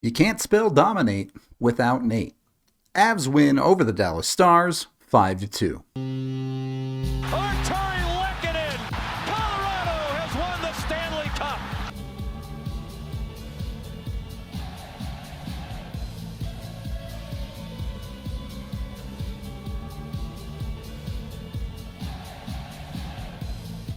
You can't spell dominate without Nate. Avs win over the Dallas Stars 5-2. Colorado has won the Stanley Cup.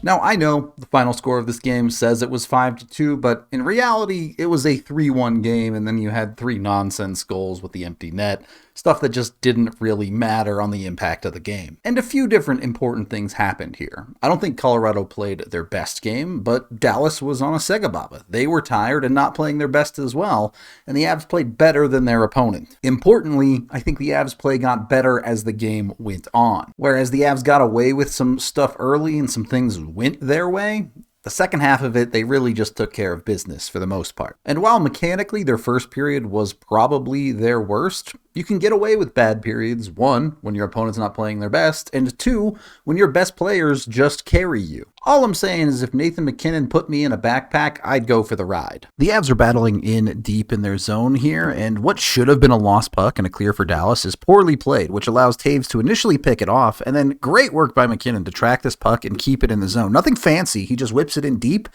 Now, I know the final score of this game says it was 5-2, but in reality, it was a 3-1 game, and then you had 3 nonsense goals with the empty net, stuff that just didn't really matter on the impact of the game. And a few different important things happened here. I don't think Colorado played their best game, but Dallas was on a Segababa. They were tired and not playing their best as well, and the Avs played better than their opponent. Importantly, I think the Avs play got better as the game went on. Whereas the Avs got away with some stuff early and some things went their way, the second half of it, they really just took care of business for the most part. And while mechanically their first period was probably their worst, you can get away with bad periods, 1, when your opponent's not playing their best, and 2, when your best players just carry you. All I'm saying is if Nathan MacKinnon put me in a backpack, I'd go for the ride. The Avs are battling in deep in their zone here, and what should have been a lost puck and a clear for Dallas is poorly played, which allows Taves to initially pick it off, and then great work by MacKinnon to track this puck and keep it in the zone. Nothing fancy, he just whips it in deep,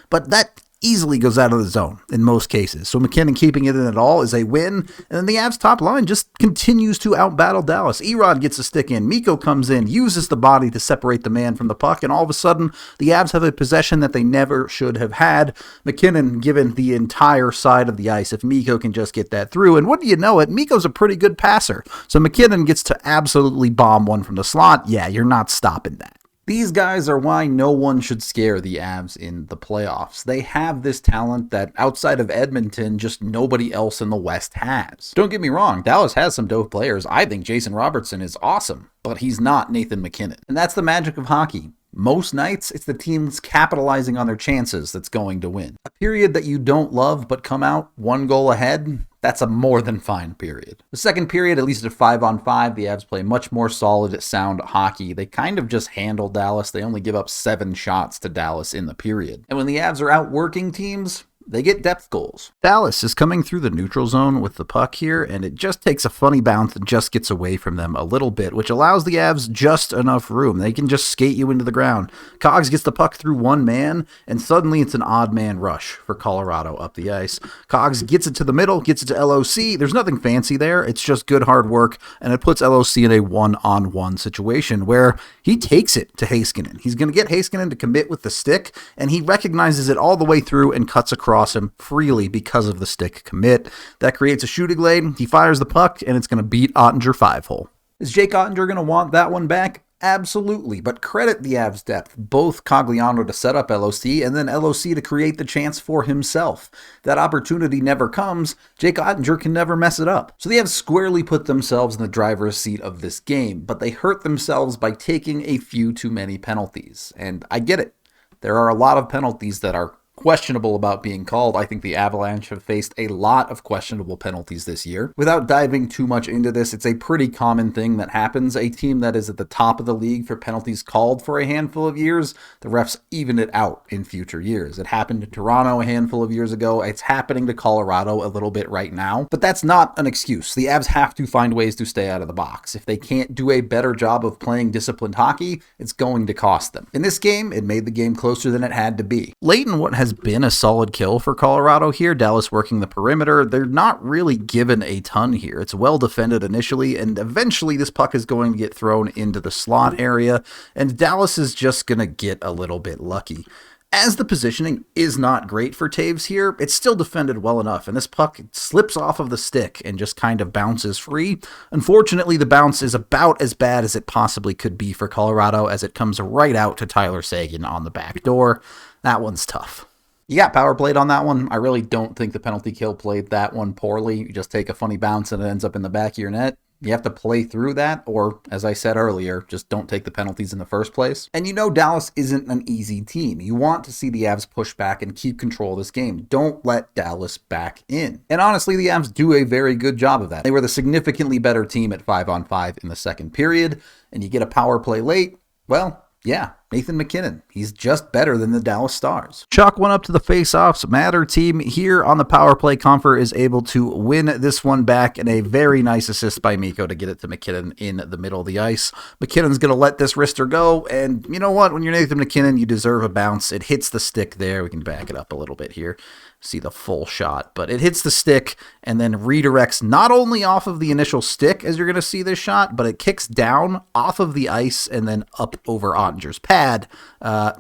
but that easily goes out of the zone in most cases. So MacKinnon keeping it in at all is a win, and then the Avs top line just continues to outbattle Dallas. Erod gets a stick in, Mikko comes in, uses the body to separate the man from the puck, and all of a sudden the Avs have a possession that they never should have had. MacKinnon given the entire side of the ice if Mikko can just get that through, and wouldn't you know it, Mikko's a pretty good passer. So MacKinnon gets to absolutely bomb one from the slot. Yeah, you're not stopping that. These guys are why no one should scare the Avs in the playoffs. They have this talent that outside of Edmonton, just nobody else in the West has. Don't get me wrong, Dallas has some dope players. I think Jason Robertson is awesome, but he's not Nathan MacKinnon. And that's the magic of hockey. Most nights, it's the teams capitalizing on their chances that's going to win. A period that you don't love but come out 1 goal ahead, that's a more than fine period. The second period, at least at 5-on-5, the Avs play much more solid, sound hockey. They kind of just handle Dallas. They only give up 7 shots to Dallas in the period. And when the Avs are outworking teams, they get depth goals. Dallas is coming through the neutral zone with the puck here, and it just takes a funny bounce and just gets away from them a little bit, which allows the Avs just enough room. They can just skate you into the ground. Cogs gets the puck through one man, and suddenly it's an odd man rush for Colorado up the ice. Cogs gets it to the middle, gets it to LOC. There's nothing fancy there. It's just good hard work, and it puts LOC in a one-on-one situation where he takes it to Heiskanen. He's going to get Heiskanen to commit with the stick, and he recognizes it all the way through and cuts across him freely because of the stick commit. That creates a shooting lane. He fires the puck, and it's going to beat Ottinger 5-hole. Is Jake Ottinger going to want that one back? Absolutely, but credit the Avs' depth, both Cogliano to set up LOC and then LOC to create the chance for himself. That opportunity never comes. Jake Ottinger can never mess it up. So the Avs squarely put themselves in the driver's seat of this game, but they hurt themselves by taking a few too many penalties. And I get it. There are a lot of penalties that are questionable about being called. I think the Avalanche have faced a lot of questionable penalties this year. Without diving too much into this, it's a pretty common thing that happens. A team that is at the top of the league for penalties called for a handful of years, the refs even it out in future years. It happened to Toronto a handful of years ago. It's happening to Colorado a little bit right now, but that's not an excuse. The Avs have to find ways to stay out of the box. If they can't do a better job of playing disciplined hockey, it's going to cost them. In this game, it made the game closer than it had to be. Late in what has been a solid kill for Colorado here, Dallas working the perimeter, they're not really given a ton here. It's well defended initially, and eventually this puck is going to get thrown into the slot area, and Dallas is just going to get a little bit lucky. As the positioning is not great for Taves here, it's still defended well enough, and this puck slips off of the stick and just kind of bounces free. Unfortunately, the bounce is about as bad as it possibly could be for Colorado as it comes right out to Tyler Seguin on the back door. That one's tough. You got power played on that one. I really don't think the penalty kill played that one poorly. You just take a funny bounce and it ends up in the back of your net. You have to play through that, or, as I said earlier, just don't take the penalties in the first place. And you know Dallas isn't an easy team. You want to see the Avs push back and keep control of this game. Don't let Dallas back in. And honestly, the Avs do a very good job of that. They were the significantly better team at 5-on-5 in the second period, and you get a power play late, well, yeah, Nathan MacKinnon. He's just better than the Dallas Stars. Chalk one up to the face-offs. Matter team here on the power play. Comfer is able to win this one back, and a very nice assist by Mikko to get it to MacKinnon in the middle of the ice. MacKinnon's going to let this wrister go, and you know what? When you're Nathan MacKinnon, you deserve a bounce. It hits the stick there. We can back it up a little bit here. See the full shot, but it hits the stick and then redirects not only off of the initial stick, as you're going to see this shot, but it kicks down off of the ice and then up over Ottinger's pad.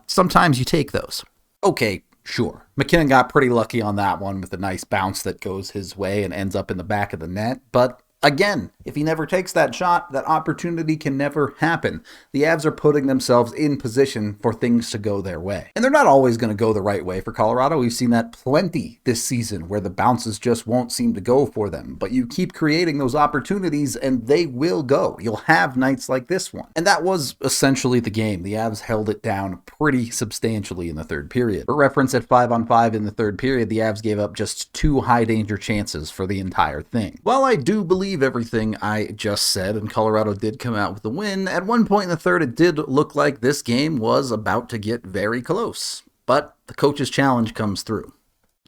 Sometimes you take those. Okay, sure. MacKinnon got pretty lucky on that one with a nice bounce that goes his way and ends up in the back of the net, but again, if he never takes that shot, that opportunity can never happen. The Avs are putting themselves in position for things to go their way. And they're not always going to go the right way for Colorado. We've seen that plenty this season where the bounces just won't seem to go for them. But you keep creating those opportunities and they will go. You'll have nights like this one. And that was essentially the game. The Avs held it down pretty substantially in the third period. For reference, at 5-on-5 in the third period, the Avs gave up just 2 high danger chances for the entire thing. While I do believe everything I just said, and Colorado did come out with a win, at one point in the third it did look like this game was about to get very close, but the coach's challenge comes through.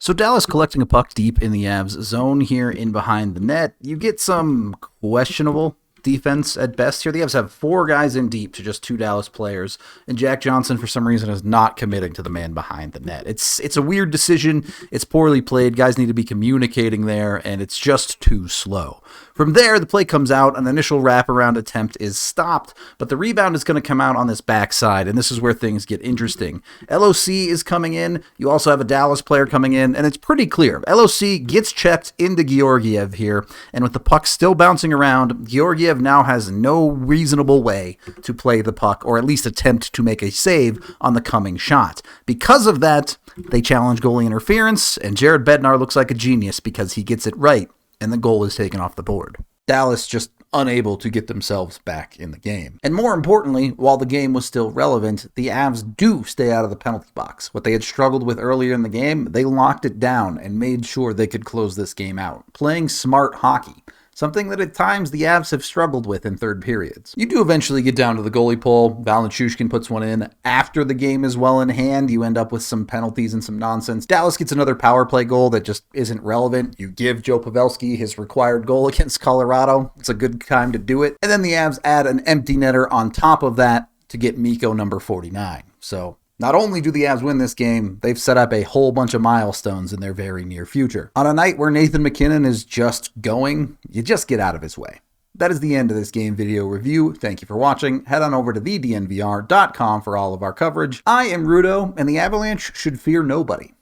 So Dallas collecting a puck deep in the Avs zone here in behind the net. You get some questionable defense at best here. The Avs have 4 guys in deep to just 2 Dallas players, and Jack Johnson for some reason is not committing to the man behind the net. It's a weird decision. It's poorly played. Guys need to be communicating there, and it's just too slow. From there, the play comes out. An initial wraparound attempt is stopped, but the rebound is going to come out on this backside, and this is where things get interesting. LOC is coming in. You also have a Dallas player coming in, and it's pretty clear. LOC gets checked into Georgiev here, and with the puck still bouncing around, Georgiev now has no reasonable way to play the puck, or at least attempt to make a save on the coming shot. Because of that, they challenge goalie interference, and Jared Bednar looks like a genius because he gets it right, and the goal is taken off the board. Dallas just unable to get themselves back in the game. And more importantly, while the game was still relevant, the Avs do stay out of the penalty box. What they had struggled with earlier in the game, they locked it down and made sure they could close this game out, playing smart hockey. Something that at times the Avs have struggled with in third periods. You do eventually get down to the goalie pole. Val Nichushkin puts one in. After the game is well in hand, you end up with some penalties and some nonsense. Dallas gets another power play goal that just isn't relevant. You give Joe Pavelski his required goal against Colorado. It's a good time to do it. And then the Avs add an empty netter on top of that to get Mikko number 49. So not only do the Avs win this game, they've set up a whole bunch of milestones in their very near future. On a night where Nathan MacKinnon is just going, you just get out of his way. That is the end of this game video review. Thank you for watching. Head on over to thednvr.com for all of our coverage. I am Rudo, and the Avalanche should fear nobody.